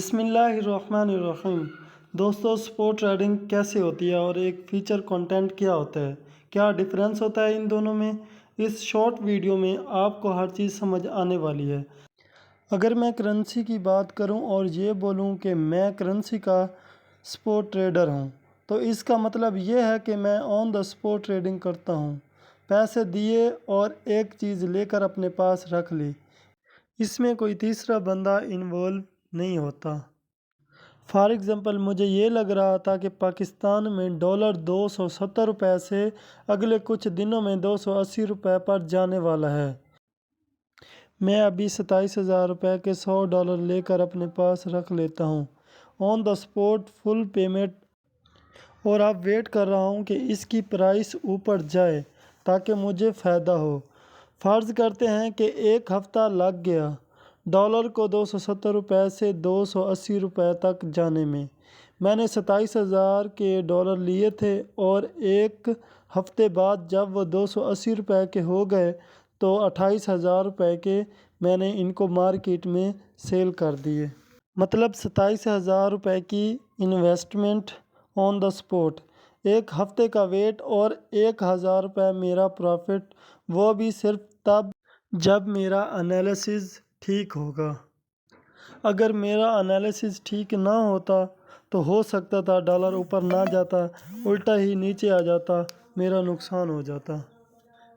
بسم اللہ الرحمن الرحیم۔ دوستو، سپورٹ ٹریڈنگ کیسے ہوتی ہے اور ایک فیچر کنٹینٹ کیا ہوتا ہے، کیا ڈیفرنس ہوتا ہے ان دونوں میں؟ اس شارٹ ویڈیو میں آپ کو ہر چیز سمجھ آنے والی ہے۔ اگر میں کرنسی کی بات کروں اور یہ بولوں کہ میں کرنسی کا سپورٹ ٹریڈر ہوں، تو اس کا مطلب یہ ہے کہ میں آن دا سپورٹ ٹریڈنگ کرتا ہوں، پیسے دیے اور ایک چیز لے کر اپنے پاس رکھ لی۔ اس میں کوئی تیسرا بندہ انوالو نہیں ہوتا۔ فار ایگزامپل، مجھے یہ لگ رہا تھا کہ پاکستان میں ڈالر 270 روپے سے اگلے کچھ دنوں میں 280 روپے پر جانے والا ہے۔ میں ابھی 27,000 روپے کے 100 ڈالر لے کر اپنے پاس رکھ لیتا ہوں آن دا سپورٹ فل پیمنٹ، اور اب ویٹ کر رہا ہوں کہ اس کی پرائس اوپر جائے تاکہ مجھے فائدہ ہو۔ فرض کرتے ہیں کہ ایک ہفتہ لگ گیا ڈالر کو 270 روپے سے 280 روپے تک جانے میں۔ میں نے 27,000 کے ڈالر لیے تھے اور ایک ہفتے بعد جب وہ 280 روپے کے ہو گئے تو 28,000 روپے کے میں نے ان کو مارکیٹ میں سیل کر دیے۔ مطلب 27,000 روپے کی انویسٹمنٹ آن دا سپورٹ، ایک ہفتے کا ویٹ اور 1,000 روپے میرا پروفٹ، وہ بھی صرف تب جب میرا انالیسز ٹھیک ہوگا۔ اگر میرا انالیسز ٹھیک نہ ہوتا تو ہو سکتا تھا ڈالر اوپر نہ جاتا، الٹا ہی نیچے آ جاتا، میرا نقصان ہو جاتا۔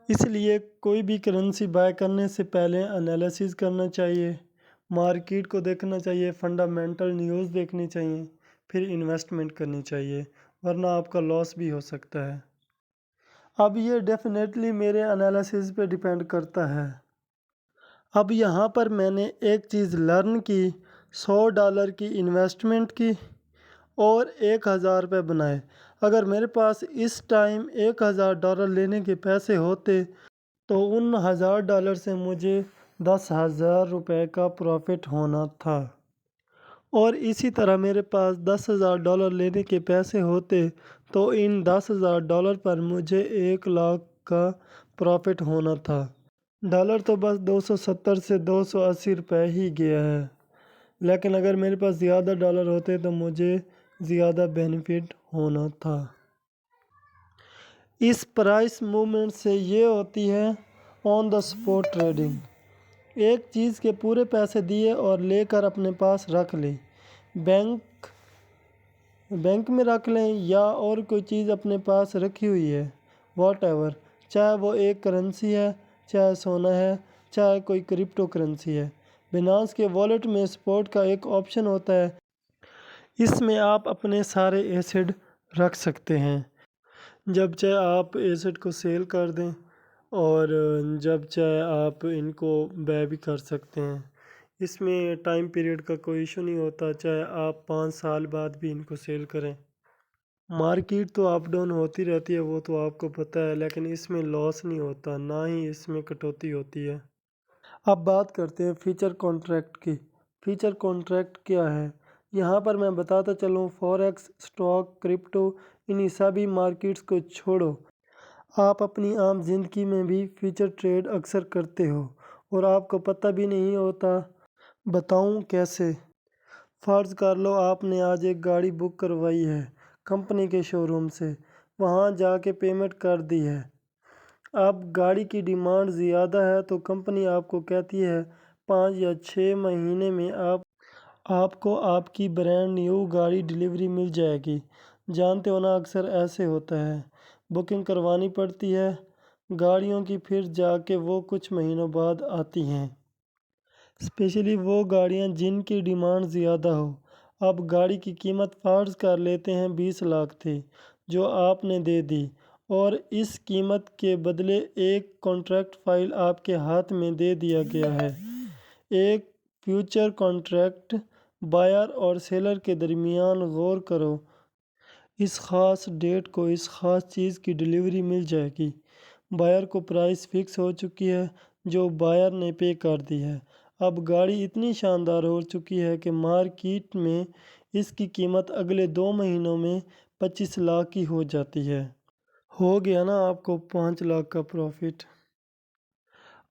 اس لیے کوئی بھی کرنسی بائی کرنے سے پہلے انالیسز کرنا چاہیے، مارکیٹ کو دیکھنا چاہیے، فنڈامنٹل نیوز دیکھنی چاہیے، پھر انویسٹمنٹ کرنی چاہیے، ورنہ آپ کا لاس بھی ہو سکتا ہے۔ اب یہ ڈیفینیٹلی میرے انالیسز پہ ڈیپینڈ کرتا ہے۔ اب یہاں پر میں نے ایک چیز لرن کی، 100 ڈالر کی انویسٹمنٹ کی اور 1,000 روپے بنائے۔ اگر میرے پاس اس ٹائم 1,000 ڈالر لینے کے پیسے ہوتے تو ان 1,000 ڈالر سے مجھے 10,000 روپے کا پروفٹ ہونا تھا، اور اسی طرح میرے پاس 10,000 ڈالر لینے کے پیسے ہوتے تو ان 10,000 ڈالر پر مجھے 1,00,000 کا پروفٹ ہونا تھا۔ ڈالر تو بس 270 سے 280 روپے ہی گیا ہے، لیکن اگر میرے پاس زیادہ ڈالر ہوتے تو مجھے زیادہ بینیفٹ ہونا تھا۔ اس پرائس موومنٹ سے یہ ہوتی ہے آن دا سپورٹ ٹریڈنگ۔ ایک چیز کے پورے پیسے دیے اور لے کر اپنے پاس رکھ لی، بینک میں رکھ لیں یا اور کوئی چیز اپنے پاس رکھی ہوئی ہے، واٹ ایور، چاہے وہ ایک کرنسی ہے، چاہے سونا ہے، چاہے کوئی کرپٹو کرنسی ہے۔ بینانس کے والیٹ میں سپورٹ کا ایک آپشن ہوتا ہے، اس میں آپ اپنے سارے ایسیڈ رکھ سکتے ہیں، جب چاہے آپ ایسیڈ کو سیل کر دیں اور جب چاہے آپ ان کو بے بھی کر سکتے ہیں۔ اس میں ٹائم پیریڈ کا کوئی ایشو نہیں ہوتا، چاہے آپ 5 سال بعد بھی ان کو سیل کریں۔ مارکیٹ تو اپ ڈاؤن ہوتی رہتی ہے، وہ تو آپ کو پتہ ہے، لیکن اس میں لاس نہیں ہوتا، نہ ہی اس میں کٹوتی ہوتی ہے۔ اب بات کرتے ہیں فیچر کانٹریکٹ کی۔ فیچر کانٹریکٹ کیا ہے؟ یہاں پر میں بتاتا چلوں، فوریکس، اسٹاک، کرپٹو، انہی سبھی مارکیٹس کو چھوڑو، آپ اپنی عام زندگی میں بھی فیچر ٹریڈ اکثر کرتے ہو اور آپ کو پتہ بھی نہیں ہوتا۔ بتاؤں کیسے؟ فرض کر لو آپ نے آج ایک گاڑی بک کروائی ہے کمپنی کے شو روم سے، وہاں جا کے پیمنٹ کر دی ہے۔ اب گاڑی کی ڈیمانڈ زیادہ ہے تو کمپنی آپ کو کہتی ہے 5 یا 6 مہینے میں آپ کو آپ کی برانڈ نیو گاڑی ڈیلیوری مل جائے گی۔ جانتے ہو نا، اکثر ایسے ہوتا ہے، بکنگ کروانی پڑتی ہے گاڑیوں کی، پھر جا کے وہ کچھ مہینوں بعد آتی ہیں، اسپیشلی وہ گاڑیاں جن کی ڈیمانڈ زیادہ ہو۔ اب گاڑی کی قیمت فرض کر لیتے ہیں 20 لاکھ تھی جو آپ نے دے دی، اور اس قیمت کے بدلے ایک کانٹریکٹ فائل آپ کے ہاتھ میں دے دیا گیا ہے، ایک فیوچر کانٹریکٹ۔ بائر اور سیلر کے درمیان غور کرو، اس خاص ڈیٹ کو اس خاص چیز کی ڈیلیوری مل جائے گی۔ بائر کو پرائس فکس ہو چکی ہے جو بائر نے پے کر دی ہے۔ اب گاڑی اتنی شاندار ہو چکی ہے کہ مارکیٹ میں اس کی قیمت اگلے 2 مہینوں میں 25 لاکھ کی ہو جاتی ہے۔ ہو گیا نا آپ کو 5 لاکھ کا پروفٹ۔